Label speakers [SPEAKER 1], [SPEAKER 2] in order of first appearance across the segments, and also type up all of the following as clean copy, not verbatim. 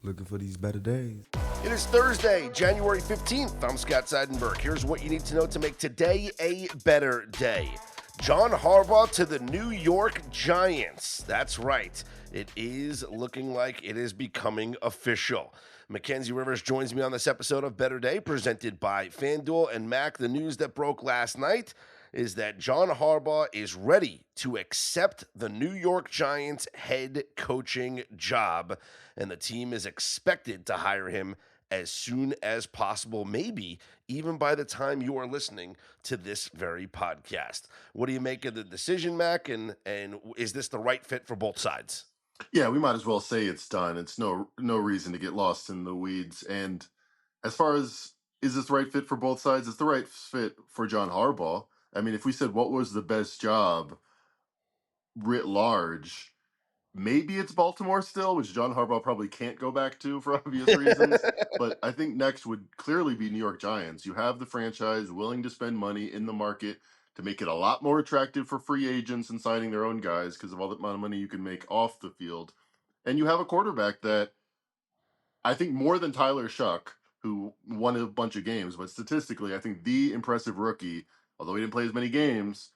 [SPEAKER 1] Looking for these better days.
[SPEAKER 2] It is Thursday, January 15th. I'm Scott Seidenberg. Here's what you need to know to make today a better day. John Harbaugh to the New York Giants. That's right. It is looking like it is becoming official. Mackenzie Rivers joins me on this episode of Better Day, presented by FanDuel and Mac. The news that broke last night is that John Harbaugh is ready to accept the New York Giants head coaching job, and the team is expected to hire him as soon as possible, maybe even by the time you are listening to this very podcast. What do you make of the decision, Mac? And is this the right fit for both sides?
[SPEAKER 3] Yeah, we might as well say it's done. It's no reason to get lost in the weeds. And as far as is this the right fit for both sides, it's the right fit for John Harbaugh. I mean, if we said what was the best job writ large, maybe it's Baltimore still, which John Harbaugh probably can't go back to for obvious reasons. But I think next would clearly be New York Giants. You have the franchise willing to spend money in the market to make it a lot more attractive for free agents and signing their own guys because of all the amount of money you can make off the field. And you have a quarterback that I think more than Tyler Shuck, who won a bunch of games, but statistically, I think the impressive rookie, although he didn't play as many games,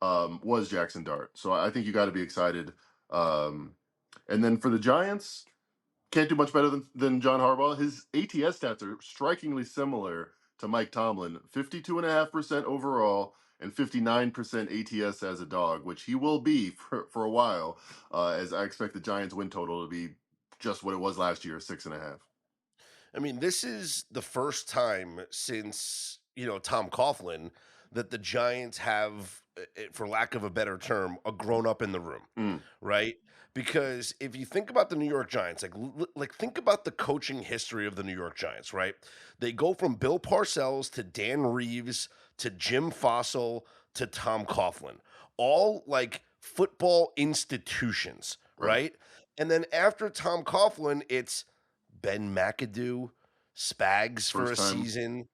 [SPEAKER 3] was Jackson Dart. So I think you got to be excited. And then for the Giants, can't do much better than John Harbaugh. His ATS stats are strikingly similar to Mike Tomlin, 52.5% overall and 59% ATS as a dog, which he will be for a while, as I expect the Giants win total to be just what it was last year, 6.5.
[SPEAKER 2] I mean, this is the first time since, Tom Coughlin that the Giants have, for lack of a better term, a grown up in the room,
[SPEAKER 3] Mm,
[SPEAKER 2] right? Because if you think about the New York Giants, like think about the coaching history of the New York Giants, right? They go from Bill Parcells to Dan Reeves to Jim Fossil to Tom Coughlin, all like football institutions,
[SPEAKER 3] right.
[SPEAKER 2] right? And then after Tom Coughlin, it's Ben McAdoo, Spags for
[SPEAKER 3] First
[SPEAKER 2] a
[SPEAKER 3] time.
[SPEAKER 2] season.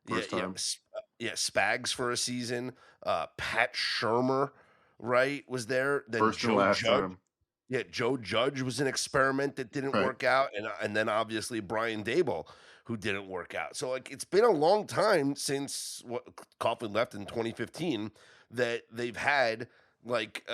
[SPEAKER 2] Yeah,
[SPEAKER 3] First
[SPEAKER 2] yeah,
[SPEAKER 3] time.
[SPEAKER 2] yeah, Spags for a season. Pat Shermer, right, was there. Then
[SPEAKER 3] First and
[SPEAKER 2] Joe
[SPEAKER 3] last
[SPEAKER 2] Judge.
[SPEAKER 3] time.
[SPEAKER 2] Yeah, Joe Judge was an experiment that didn't
[SPEAKER 3] Right.
[SPEAKER 2] work out, and then obviously Brian Dable, who didn't work out. So like it's been a long time since Coughlin left in 2015 that they've had like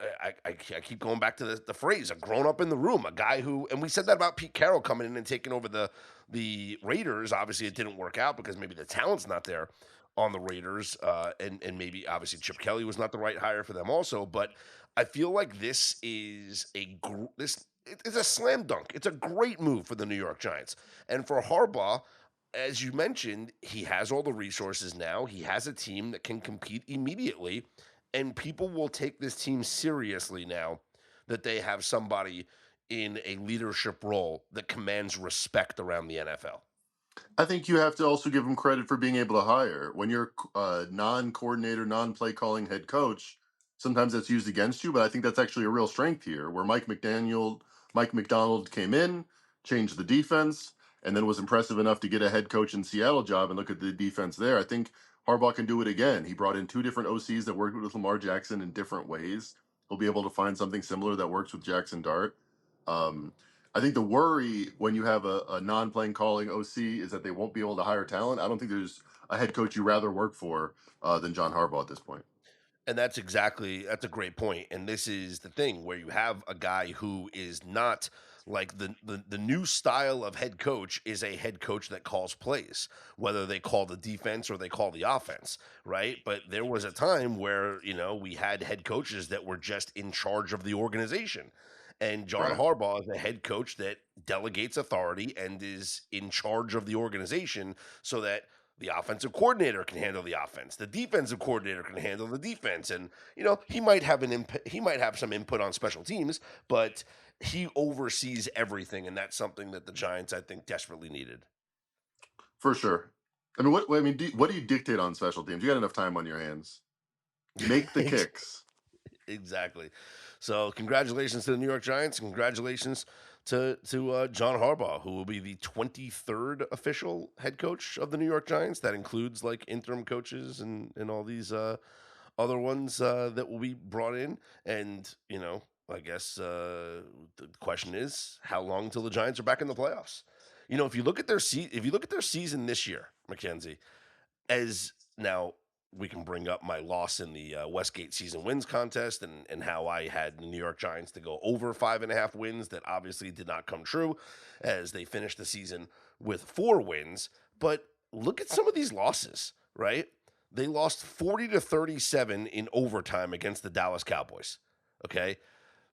[SPEAKER 2] I keep going back to the phrase, a grown up in the room, a guy who, and we said that about Pete Carroll coming in and taking over the Raiders. Obviously, it didn't work out because maybe the talent's not there on the Raiders, and maybe obviously Chip Kelly was not the right hire for them also. But I feel like this is it's a slam dunk. It's a great move for the New York Giants and for Harbaugh. As you mentioned, he has all the resources now. He has a team that can compete immediately, and people will take this team seriously now that they have somebody in a leadership role that commands respect around the NFL.
[SPEAKER 3] I think you have to also give him credit for being able to hire. When you're a non-coordinator, non-play calling head coach, sometimes that's used against you, but I think that's actually a real strength here, where Mike McDonald came in, changed the defense, and then was impressive enough to get a head coach in Seattle job and look at the defense there. I think Harbaugh can do it again. He brought in two different OCs that worked with Lamar Jackson in different ways. He'll be able to find something similar that works with Jackson Dart. Um, I think the worry when you have a non-playing calling OC is that they won't be able to hire talent. I don't think there's a head coach you rather work for than John Harbaugh at this point.
[SPEAKER 2] And that's a great point. And this is the thing where you have a guy who is not like the new style of head coach is a head coach that calls plays, whether they call the defense or they call the offense, right? But there was a time where, we had head coaches that were just in charge of the organization. And John
[SPEAKER 3] Right.
[SPEAKER 2] Harbaugh is a head coach that delegates authority and is in charge of the organization so that the offensive coordinator can handle the offense. The defensive coordinator can handle the defense, and he might have he might have some input on special teams, but he oversees everything, and that's something that the Giants, I think, desperately needed.
[SPEAKER 3] For sure. I mean, what do you dictate on special teams? You got enough time on your hands. Make the kicks.
[SPEAKER 2] Exactly. So, congratulations to the New York Giants. Congratulations to John Harbaugh, who will be the 23rd official head coach of the New York Giants. That includes like interim coaches and all these other ones that will be brought in. And I guess the question is how long till the Giants are back in the playoffs. If you look at if you look at their season this year, Mackenzie, as now we can bring up my loss in the Westgate season wins contest and how I had the New York Giants to go over 5.5 wins. That obviously did not come true as they finished the season with 4 wins. But look at some of these losses, right? They lost 40-37 in overtime against the Dallas Cowboys. Okay.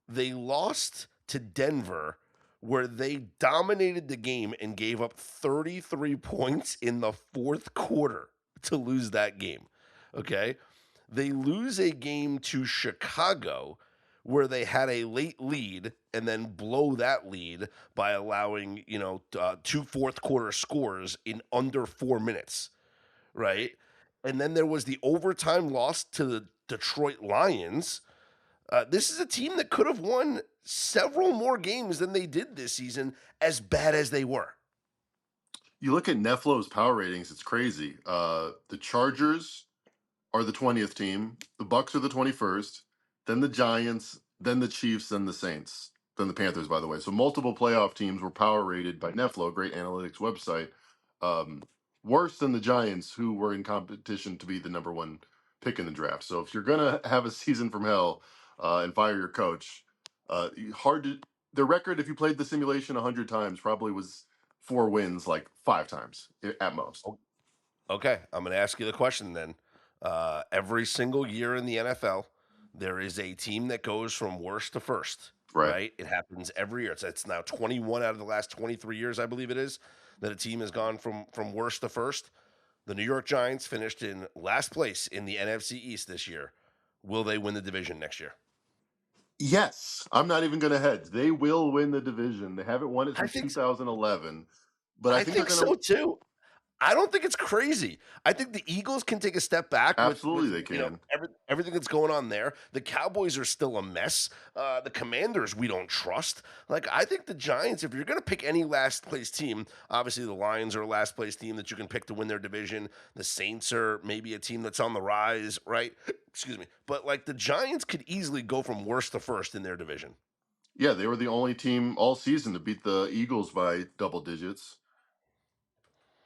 [SPEAKER 2] They lost to Denver where they dominated the game and gave up 33 points in the fourth quarter to lose that game. Okay. They lose a game to Chicago where they had a late lead and then blow that lead by allowing, 2 fourth quarter scores in under 4 minutes. Right. And then there was the overtime loss to the Detroit Lions. This is a team that could have won several more games than they did this season, as bad as they were.
[SPEAKER 3] You look at Neflo's power ratings, it's crazy. The Chargers are the 20th team, the Bucks are the 21st, then the Giants, then the Chiefs, then the Saints, then the Panthers, by the way. So multiple playoff teams were power rated by Neflo, a great analytics website, um, worse than the Giants, who were in competition to be the number one pick in the draft. So if you're gonna have a season from hell and fire your coach, hard to their record. If you played the simulation 100 times, probably was 4 wins, like 5 times at most.
[SPEAKER 2] O- Okay, I'm going to ask you the question then. Every single year in the NFL, there is a team that goes from worst to first,
[SPEAKER 3] Right.
[SPEAKER 2] right? It happens every year. It's now 21 out of the last 23 years, I believe it is, that a team has gone from worst to first. The New York Giants finished in last place in the NFC East this year. Will they win the division next year?
[SPEAKER 3] Yes, I'm not even going to hedge. They will win the division. They haven't won it
[SPEAKER 2] I
[SPEAKER 3] since
[SPEAKER 2] think
[SPEAKER 3] 2011, but I
[SPEAKER 2] I
[SPEAKER 3] think they're
[SPEAKER 2] think
[SPEAKER 3] going
[SPEAKER 2] so
[SPEAKER 3] to.
[SPEAKER 2] too. I don't think it's crazy. I think the Eagles can take a step back
[SPEAKER 3] Absolutely,
[SPEAKER 2] with
[SPEAKER 3] they can.
[SPEAKER 2] everything that's going on there. The Cowboys are still a mess. The Commanders we don't trust. Like I think the Giants, if you're going to pick any last place team, obviously the Lions are a last place team that you can pick to win their division. The Saints are maybe a team that's on the rise, right? Excuse me. But like the Giants could easily go from worst to first in their division.
[SPEAKER 3] Yeah, they were the only team all season to beat the Eagles by double digits.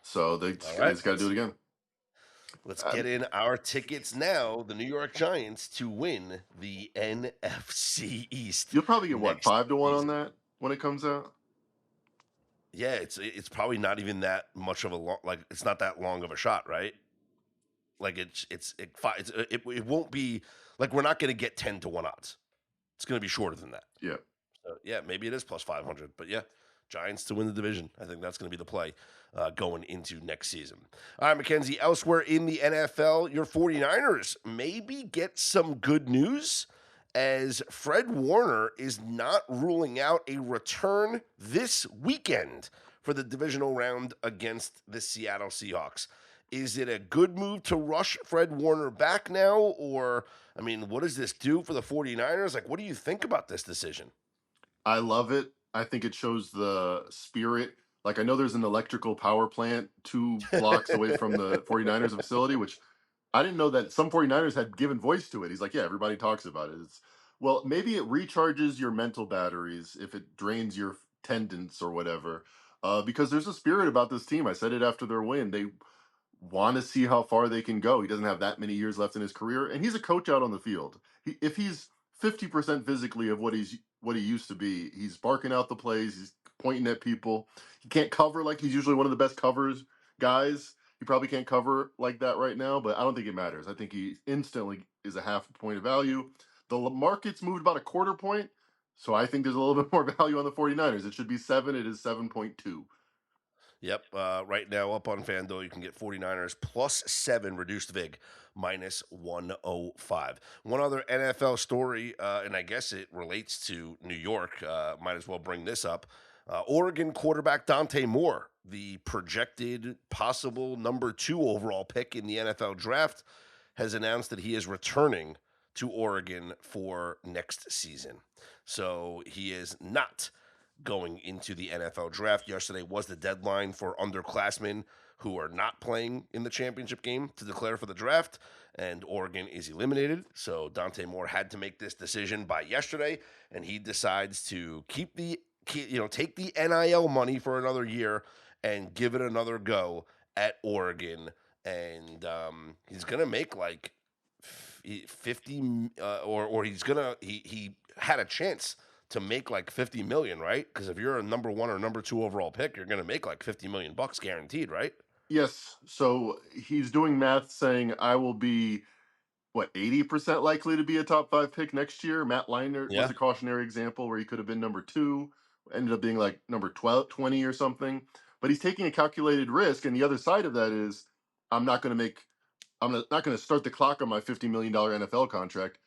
[SPEAKER 3] So
[SPEAKER 2] All
[SPEAKER 3] they
[SPEAKER 2] right,
[SPEAKER 3] just got to do it again.
[SPEAKER 2] let's get
[SPEAKER 3] Um,
[SPEAKER 2] in our tickets now. The New York Giants to win the NFC East
[SPEAKER 3] you'll probably get what,
[SPEAKER 2] next
[SPEAKER 3] 5 to 1 on
[SPEAKER 2] season.
[SPEAKER 3] that when it comes out.
[SPEAKER 2] Yeah, it's probably not even that much of a long like it's not that long of a shot, right? Like it won't be like we're not going to get 10 to 1 odds. It's going to be shorter than that.
[SPEAKER 3] Yeah.
[SPEAKER 2] So, yeah, maybe it is plus 500, but yeah, Giants to win the division. I think that's going to be the play going into next season. All right, Mackenzie, elsewhere in the NFL, your 49ers maybe get some good news as Fred Warner is not ruling out a return this weekend for the divisional round against the Seattle Seahawks. Is it a good move to rush Fred Warner back now? Or, I mean, what does this do for the 49ers? Like, what do you think about this decision?
[SPEAKER 3] I love it. I think it shows the spirit. Like, I know there's an electrical power plant 2 blocks away from the 49ers facility, which I didn't know that some 49ers had given voice to it. He's like, yeah, everybody talks about it. Well, maybe it recharges your mental batteries if it drains your tendons or whatever. Because there's a spirit about this team. I said it after their win. They want to see how far they can go. He doesn't have that many years left in his career, and he's a coach out on the field. If he's 50% physically of what he used to be, he's barking out the plays. He's pointing at people. He can't cover like he's usually one of the best covers guys. He probably can't cover like that right now, but I don't think it matters. I think he instantly is a half a point of value. The market's moved about a quarter point, so I think there's a little bit more value on the 49ers. It should be 7. It is 7.2.
[SPEAKER 2] Yep. Right now, up on FanDuel, you can get 49ers plus 7 reduced VIG minus 105. One other NFL story, and I guess it relates to New York. Might as well bring this up. Oregon quarterback Dante Moore, the projected possible number 2 overall pick in the NFL draft, has announced that he is returning to Oregon for next season. So he is not going into the NFL draft. Yesterday was the deadline for underclassmen who are not playing in the championship game to declare for the draft, and Oregon is eliminated. So Dante Moore had to make this decision by yesterday, and he decides to take the NIL money for another year and give it another go at Oregon. And he's gonna make like 50, or he had a chance to make like 50 million, right? Because if you're a number one or number two overall pick, you're gonna make like 50 million bucks guaranteed, right?
[SPEAKER 3] Yes. So he's doing math saying I will be what 80% likely to be a top 5 pick next year. Matt Leinart was
[SPEAKER 2] Yeah.
[SPEAKER 3] a cautionary example where he could have been number 2, ended up being like number 12, 20 or something. But he's taking a calculated risk, and the other side of that is I'm not going to make not going to start the clock on my $50 million NFL contract,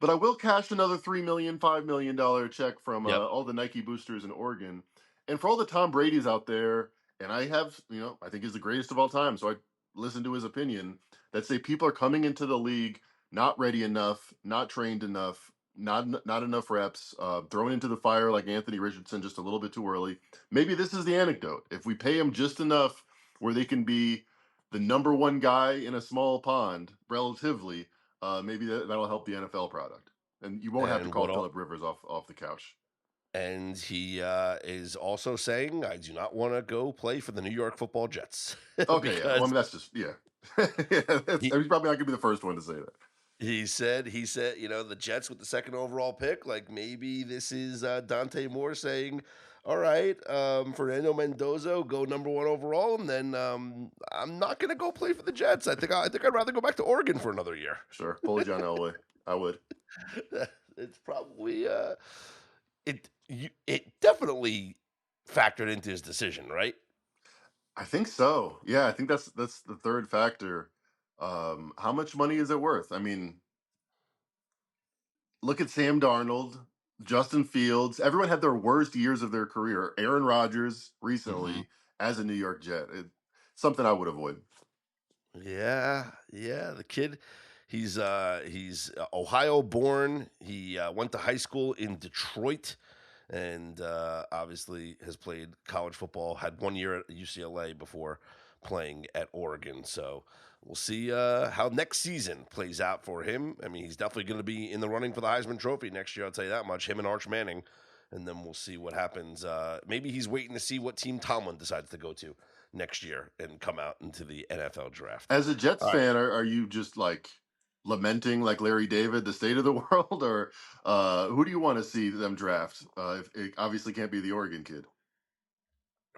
[SPEAKER 3] but I will cash another $3 million, $5 million check from
[SPEAKER 2] Yep.
[SPEAKER 3] all the Nike boosters in Oregon. And for all the Tom Brady's out there, and I have, I think he's the greatest of all time, so I listen to his opinion that say people are coming into the league not ready enough, not trained enough, not enough reps, thrown into the fire like Anthony Richardson just a little bit too early. Maybe this is the anecdote. If we pay them just enough where they can be the number one guy in a small pond, relatively, maybe that'll help the NFL product, and you won't have to
[SPEAKER 2] And
[SPEAKER 3] call
[SPEAKER 2] what all?
[SPEAKER 3] Philip Rivers off the couch.
[SPEAKER 2] And he is also saying, "I do not want to go play for the New York Football Jets,"
[SPEAKER 3] Okay, yeah. Well, I
[SPEAKER 2] because
[SPEAKER 3] mean, that's just yeah. Yeah,
[SPEAKER 2] he
[SPEAKER 3] he's probably not gonna be the first one to say that.
[SPEAKER 2] he said, the Jets with the second overall pick, like maybe this is Dante Moore saying, "All right, Fernando Mendoza, go number one overall, and then I'm not gonna go play for the Jets. I think I'd rather go back to Oregon for another year."
[SPEAKER 3] Sure, pull a John Elway. I would.
[SPEAKER 2] It's probably it definitely factored into his decision, right?
[SPEAKER 3] I think so. Yeah, I think that's the third factor. How much money is it worth? I mean, look at Sam Darnold, Justin Fields. Everyone had their worst years of their career. Aaron Rodgers
[SPEAKER 2] Hmm.
[SPEAKER 3] recently as a New York Jet. Something I would avoid.
[SPEAKER 2] Yeah, yeah. The kid, he's Ohio born. He went to high school in Detroit, and obviously has played college football. Had 1 year at UCLA before playing at Oregon. So we'll see how next season plays out for him. I mean, he's definitely going to be in the running for the Heisman Trophy next year. I'll tell you that much. Him and Arch Manning, and then we'll see what happens. Maybe he's waiting to see what team Tomlin decides to go to next year and come out into the NFL draft.
[SPEAKER 3] As a Jets
[SPEAKER 2] All right.
[SPEAKER 3] fan, are you just like lamenting like Larry David the state of the world, or who do you want to see them draft? If it obviously can't be the Oregon kid.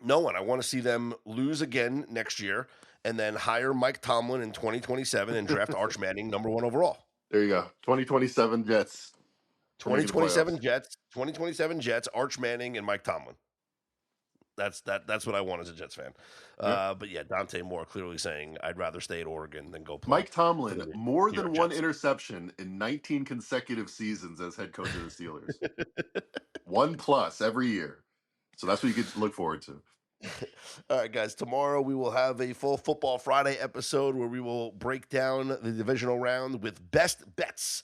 [SPEAKER 2] No one. I want to see them lose again next year and then hire Mike Tomlin in 2027 and draft Arch Manning number one overall.
[SPEAKER 3] There you go. 2027 Jets are making the playoffs.
[SPEAKER 2] 2027 Jets, Arch Manning and Mike Tomlin. That's what I want as a Jets fan.
[SPEAKER 3] Yeah.
[SPEAKER 2] But yeah, Dante Moore clearly saying I'd rather stay at Oregon than go play
[SPEAKER 3] Mike
[SPEAKER 2] for
[SPEAKER 3] Tomlin,
[SPEAKER 2] the
[SPEAKER 3] more
[SPEAKER 2] New
[SPEAKER 3] than
[SPEAKER 2] York
[SPEAKER 3] one
[SPEAKER 2] Jets.
[SPEAKER 3] interception in 19 consecutive seasons as head coach of the Steelers. One plus every year. So that's what you could look forward to.
[SPEAKER 2] All right, guys. Tomorrow we will have a full Football Friday episode where we will break down the divisional round with best bets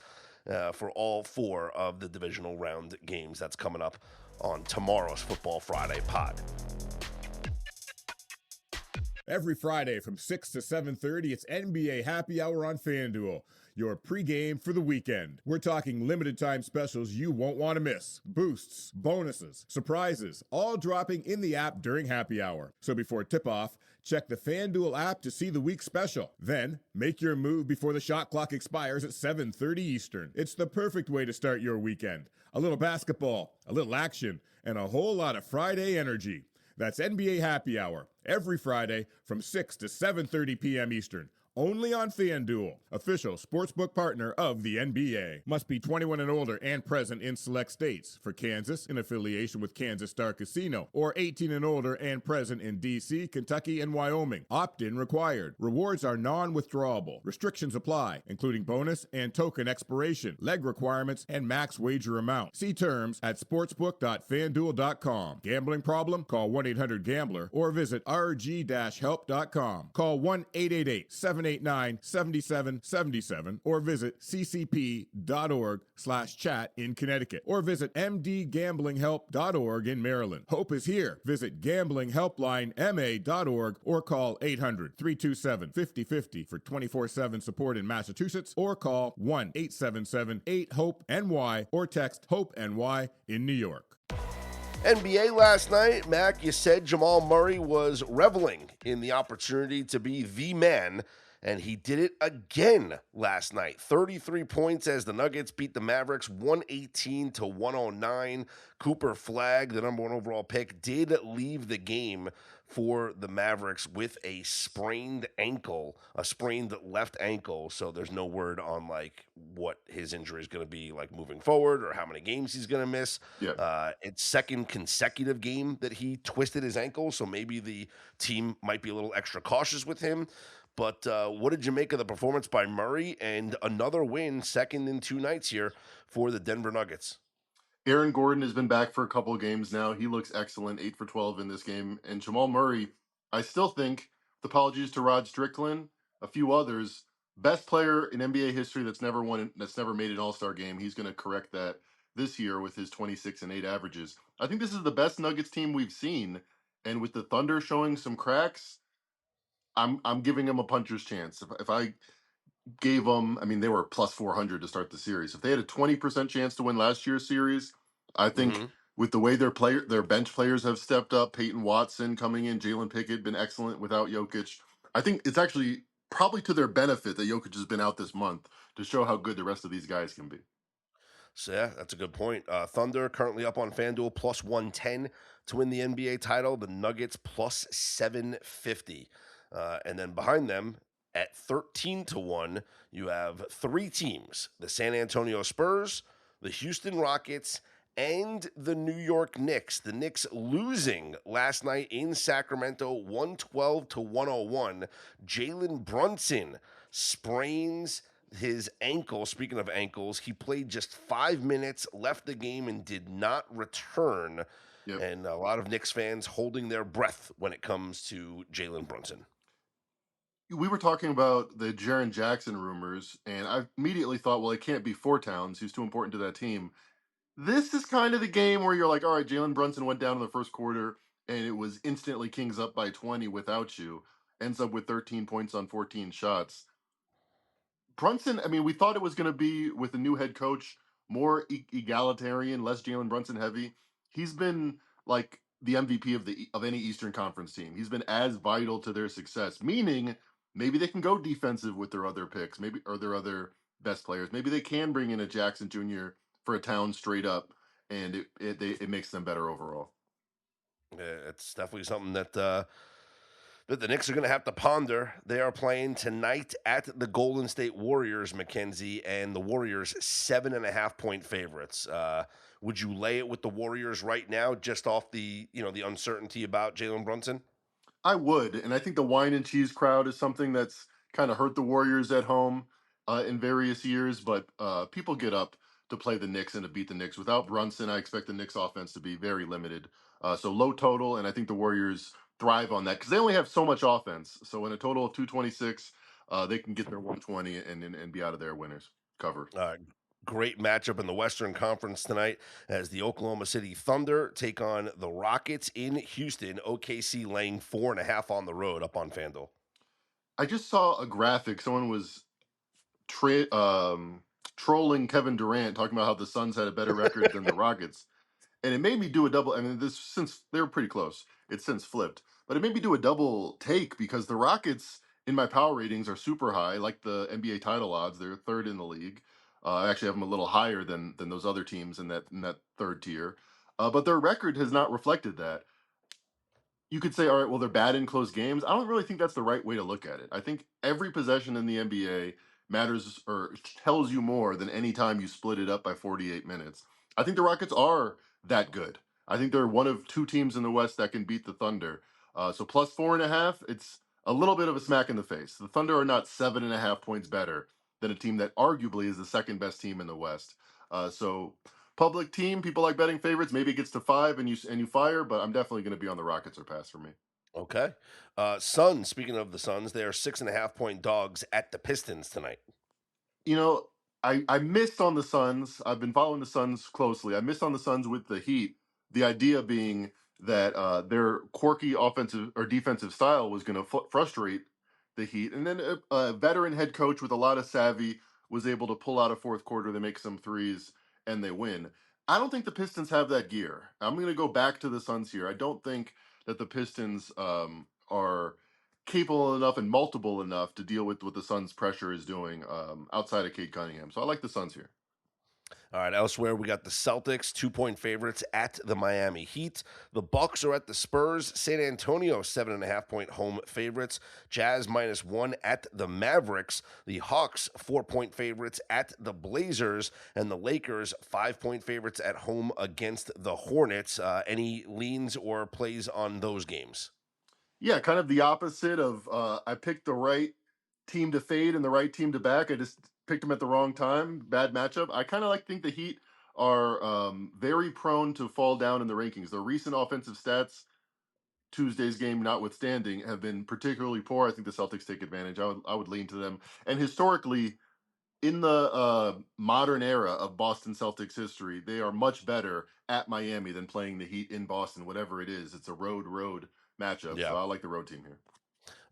[SPEAKER 2] for all four of the divisional round games. That's coming up on tomorrow's Football Friday pod.
[SPEAKER 1] Every Friday from 6 to 7:30, it's NBA Happy Hour on FanDuel, your pregame for the weekend. We're talking limited time specials you won't want to miss. Boosts, bonuses, surprises, all dropping in the app during happy hour. So before tip-off, check the FanDuel app to see the week's special. Then, make your move before the shot clock expires at 7:30 Eastern. It's the perfect way to start your weekend. A little basketball, a little action, and a whole lot of Friday energy. That's NBA Happy Hour, every Friday from 6 to 7:30 p.m. Eastern, only on FanDuel, official sportsbook partner of the NBA. Must be 21 and older and present in select states. For Kansas, in affiliation with Kansas Star Casino, or 18 and older and present in D.C., Kentucky, and Wyoming. Opt-in required. Rewards are non-withdrawable. Restrictions apply, including bonus and token expiration, leg requirements, and max wager amount. See terms at sportsbook.fanduel.com. Gambling problem? Call 1-800-GAMBLER or visit rg-help.com. Call 1-888-7 789-7777 or visit ccp.org/chat in Connecticut or visit mdgamblinghelp.org in Maryland. Hope is here. Visit gamblinghelplinema.org or call 800-327-5050 for 24/7 support in Massachusetts or call 1-877-8-HOPE-NY or text HOPE-NY in New York.
[SPEAKER 2] NBA last night, Mac, you said Jamal Murray was reveling in the opportunity to be the man, and he did it again last night. 33 points as the Nuggets beat the Mavericks 118-109. Cooper Flagg, the number one overall pick, did leave the game for the Mavericks with a sprained ankle, a sprained left ankle. So there's no word on like what his injury is going to be like moving forward or how many games he's going to miss.
[SPEAKER 3] Yeah.
[SPEAKER 2] It's second consecutive game that he twisted his ankle, so maybe the team might be a little extra cautious with him. But what did you make of the performance by Murray and another win, second in 2 nights here for the Denver Nuggets?
[SPEAKER 3] Aaron Gordon has been back for a couple of games now. He looks excellent, 8 for 12 in this game. And Jamal Murray, I still think, with apologies to Rod Strickland, a few others, best player in NBA history that's never made an All-Star game. He's going to correct that this year with his 26 and 8 averages. I think this is the best Nuggets team we've seen. And with the Thunder showing some cracks, I'm giving him a puncher's chance. If I gave them, I mean, they were plus 400 to start the series. If they had a 20% chance to win last year's series, I think with the way their bench players have stepped up, Peyton Watson coming in, Jalen Pickett been excellent without Jokic. I think it's actually probably to their benefit that Jokic has been out this month to show how good the rest of these guys can be.
[SPEAKER 2] So yeah, that's a good point. Thunder currently up on FanDuel plus 110 to win the NBA title. The Nuggets plus 750. And then behind them at 13-1, you have 3 teams: the San Antonio Spurs, the Houston Rockets, and the New York Knicks. The Knicks losing last night in Sacramento 112-101. Jalen Brunson sprains his ankle. Speaking of ankles, he played just 5 minutes, left the game, and did not return.
[SPEAKER 3] Yep.
[SPEAKER 2] And a lot of Knicks fans holding their breath when it comes to Jalen Brunson.
[SPEAKER 3] We were talking about the Jaren Jackson rumors, and I immediately thought, well, it can't be Four Towns. He's too important to that team. This is kind of the game where you're like, all right, Jalen Brunson went down in the first quarter, and it was instantly Kings up by 20 without you. Ends up with 13 points on 14 shots. Brunson, I mean, we thought it was going to be with a new head coach, more egalitarian, less Jalen Brunson heavy. He's been like the MVP of any Eastern Conference team. He's been as vital to their success, meaning maybe they can go defensive with their other picks, maybe or their other best players. Maybe they can bring in a Jackson Jr. for a town straight up, and it makes them better overall.
[SPEAKER 2] It's definitely something that the Knicks are going to have to ponder. They are playing tonight at the Golden State Warriors, Mackenzie, and the Warriors 7.5-point favorites. Would you lay it with the Warriors right now, just off the uncertainty about Jalen Brunson?
[SPEAKER 3] I would, and I think the wine and cheese crowd is something that's kind of hurt the Warriors at home in various years, but people get up to play the Knicks and to beat the Knicks. Without Brunson, I expect the Knicks offense to be very limited. So low total, and I think the Warriors thrive on that because they only have so much offense. So in a total of 226, they can get their 120 and be out of there winners. Cover.
[SPEAKER 2] Great matchup in the Western Conference tonight as the Oklahoma City Thunder take on the Rockets in Houston. OKC laying 4.5 on the road up on FanDuel.
[SPEAKER 3] I just saw a graphic. Someone was trolling Kevin Durant, talking about how the Suns had a better record than the Rockets. And it made me do a double. I mean, since they were pretty close, it's since flipped. But it made me do a double take because the Rockets in my power ratings are super high, like the NBA title odds. They're third in the league. I actually have them a little higher than those other teams in that third tier. But their record has not reflected that. You could say, all right, well, they're bad in close games. I don't really think that's the right way to look at it. I think every possession in the NBA matters or tells you more than any time you split it up by 48 minutes. I think the Rockets are that good. I think they're one of 2 teams in the West that can beat the Thunder. So plus 4.5, it's a little bit of a smack in the face. The Thunder are not 7.5 points better than a team that arguably is the second best team in the West. So public team, people like betting favorites. Maybe it gets to 5 and you fire, but I'm definitely going to be on the Rockets or pass for me.
[SPEAKER 2] Okay. Suns, speaking of the Suns, they are 6.5 point dogs at the Pistons tonight.
[SPEAKER 3] You know, I missed on the Suns. I've been following the Suns closely. I missed on the Suns with the Heat. The idea being that their quirky offensive or defensive style was going to frustrate the Heat, and then a veteran head coach with a lot of savvy was able to pull out a fourth quarter. They make some threes and they win. I don't think the Pistons have that gear. I'm going to go back to the Suns here. I don't think that the Pistons are capable enough and multiple enough to deal with what the Suns' pressure is doing outside of Cade Cunningham. So I like the Suns here.
[SPEAKER 2] All right, elsewhere we got the Celtics 2 point favorites at the Miami Heat. The Bucks are at the Spurs. San Antonio 7.5 point home favorites. Jazz -1 at the Mavericks. The Hawks 4 point favorites at the Blazers, and the Lakers 5 point favorites at home against the Hornets. Any leans or plays on those games?
[SPEAKER 3] Yeah, kind of the opposite of I picked the right team to fade and the right team to back. I just picked them at the wrong time. Bad matchup. I kind of think the Heat are very prone to fall down in the rankings. Their recent offensive stats, Tuesday's game notwithstanding, have been particularly poor. I think the Celtics take advantage. I would lean to them. And historically, in the modern era of Boston Celtics history, they are much better at Miami than playing the Heat in Boston. Whatever it is, it's a road matchup. So
[SPEAKER 2] Yeah.
[SPEAKER 3] I like the road team here.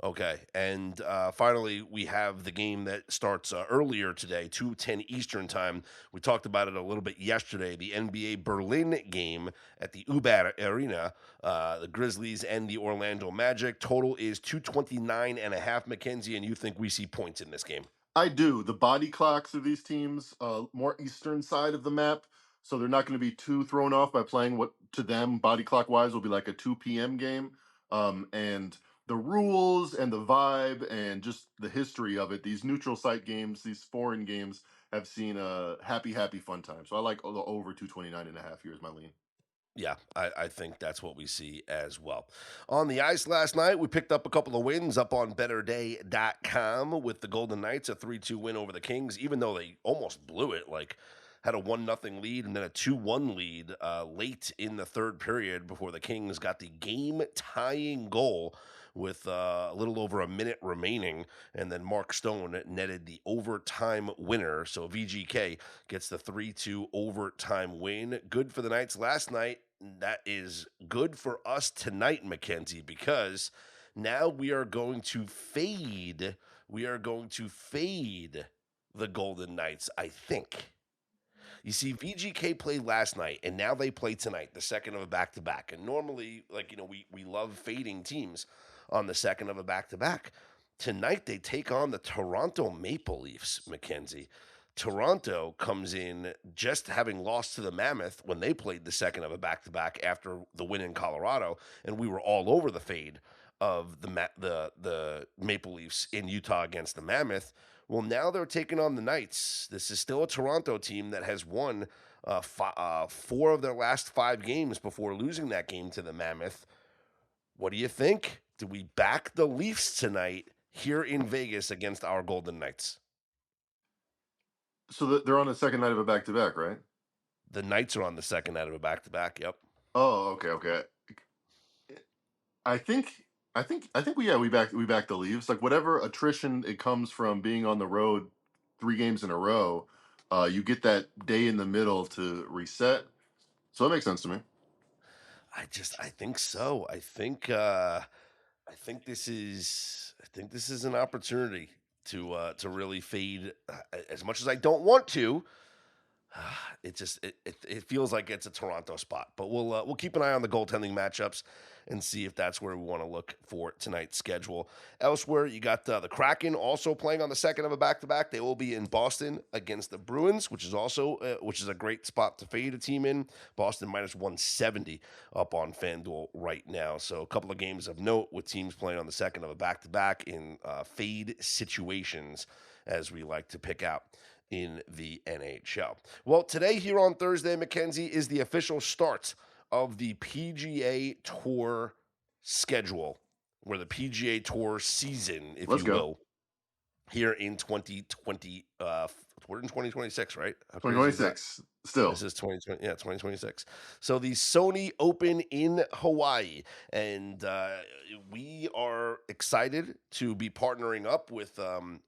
[SPEAKER 2] Okay, and finally, we have the game that starts earlier today, 2:10 Eastern time. We talked about it a little bit yesterday. The NBA Berlin game at the Uber Arena, the Grizzlies and the Orlando Magic. Total is 229.5. Mackenzie, and you think we see points in this game?
[SPEAKER 3] I do. The body clocks of these teams, more eastern side of the map, so they're not going to be too thrown off by playing what to them body clock wise will be like a 2 p.m. game. And the rules and the vibe and just the history of it, these neutral site games, these foreign games have seen a happy fun time. So I like the over 229.5 here is my lean.
[SPEAKER 2] Yeah, I think that's what we see as well. On the ice last night, we picked up a couple of wins up on betterday.com with the Golden Knights, a 3-2 win over the Kings, even though they almost blew it, like had a 1-0 lead and then a 2-1 lead late in the third period before the Kings got the game-tying goal with a little over a minute remaining, and then Mark Stone netted the overtime winner. So VGK gets the 3-2 overtime win. Good for the Knights last night. That is good for us tonight, Mackenzie, because now we are going to fade. We are going to fade the Golden Knights, I think. You see, VGK played last night, and now they play tonight, the second of a back-to-back. And normally, we love fading teams on the second of a back-to-back. Tonight, they take on the Toronto Maple Leafs, Mackenzie. Toronto comes in just having lost to the Mammoth when they played the second of a back-to-back after the win in Colorado, and we were all over the fade of the Maple Leafs in Utah against the Mammoth. Well, now they're taking on the Knights. This is still a Toronto team that has won 4 of their last 5 games before losing that game to the Mammoth. What do you think? Do we back the Leafs tonight here in Vegas against our Golden Knights?
[SPEAKER 3] So they're on the second night of a back to back, right?
[SPEAKER 2] The Knights are on the second night of a back-to-back. Yep.
[SPEAKER 3] Oh, okay. I think we back the Leaves. Like whatever attrition it comes from being on the road 3 games in a row, you get that day in the middle to reset. So that makes sense to me.
[SPEAKER 2] I think so. I think this is an opportunity to really fade. As much as I don't want to, it feels like it's a Toronto spot. But we'll keep an eye on the goaltending matchups and see if that's where we want to look for tonight's schedule. Elsewhere, you got the Kraken also playing on the second of a back-to-back. They will be in Boston against the Bruins, which is a great spot to fade a team in. Boston -170 up on FanDuel right now. So a couple of games of note with teams playing on the second of a back-to-back in fade situations, as we like to pick out in the NHL. Well, today here on Thursday, Mackenzie, is the official start of the PGA Tour schedule, or the PGA Tour season, if
[SPEAKER 3] Let's
[SPEAKER 2] you
[SPEAKER 3] go.
[SPEAKER 2] will, here in 2020. We're in 2026, right? How crazy is that?
[SPEAKER 3] 2026 still.
[SPEAKER 2] This is 2020, yeah, 2026. So the Sony Open in Hawaii, and we are excited to be partnering up with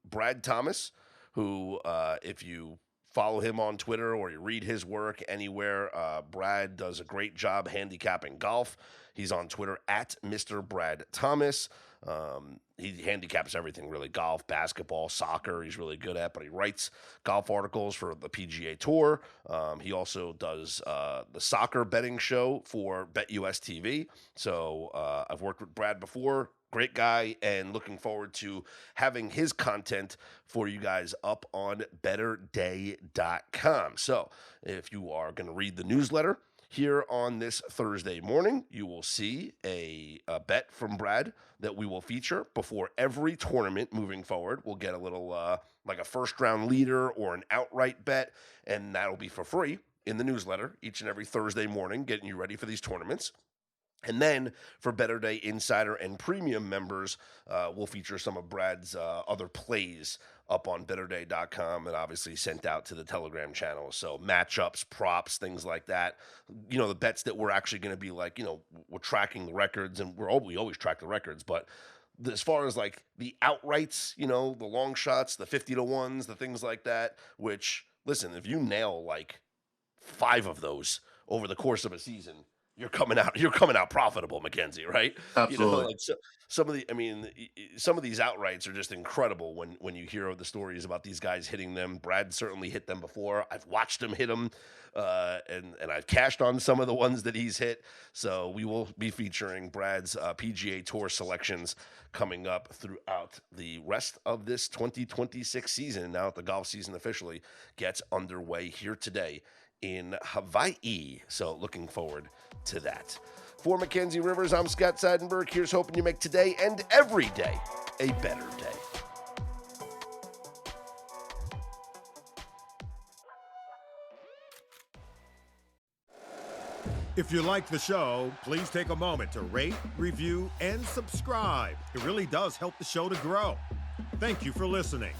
[SPEAKER 2] Brad Thomas, who, if you follow him on Twitter or you read his work anywhere, Brad does a great job handicapping golf. He's on Twitter at Mr. Brad Thomas. He handicaps everything really: golf, basketball, soccer. He's really good at, but he writes golf articles for the PGA Tour. He also does the soccer betting show for BetUS TV. So I've worked with Brad before. Great guy, and looking forward to having his content for you guys up on betterday.com. So if you are going to read the newsletter here on this Thursday morning, you will see a bet from Brad that we will feature before every tournament moving forward. We'll get a little like a first round leader or an outright bet, and that'll be for free in the newsletter each and every Thursday morning, getting you ready for these tournaments. And then for Better Day Insider and Premium members, we'll feature some of Brad's other plays up on betterday.com and obviously sent out to the Telegram channel. So matchups, props, things like that. You know, the bets that we're actually going to be like, you know, we're tracking the records, and we always track the records. But as far as like the outrights, you know, the long shots, the 50-1s, the things like that, which, listen, if you nail like 5 of those over the course of a season, you're coming out profitable, Mackenzie, right?
[SPEAKER 3] Absolutely.
[SPEAKER 2] You know, like some of these outrights are just incredible when you hear the stories about these guys hitting them. Brad certainly hit them before. I've watched him hit them, and I've cashed on some of the ones that he's hit. So we will be featuring Brad's PGA Tour selections coming up throughout the rest of this 2026 season. Now that the golf season officially gets underway here today in Hawaii. So looking forward to that. For Mackenzie Rivers, I'm Scott Seidenberg. Here's hoping you make today and every day a better day.
[SPEAKER 1] If you like the show, please take a moment to rate, review, and subscribe. It really does help the show to grow. Thank you for listening.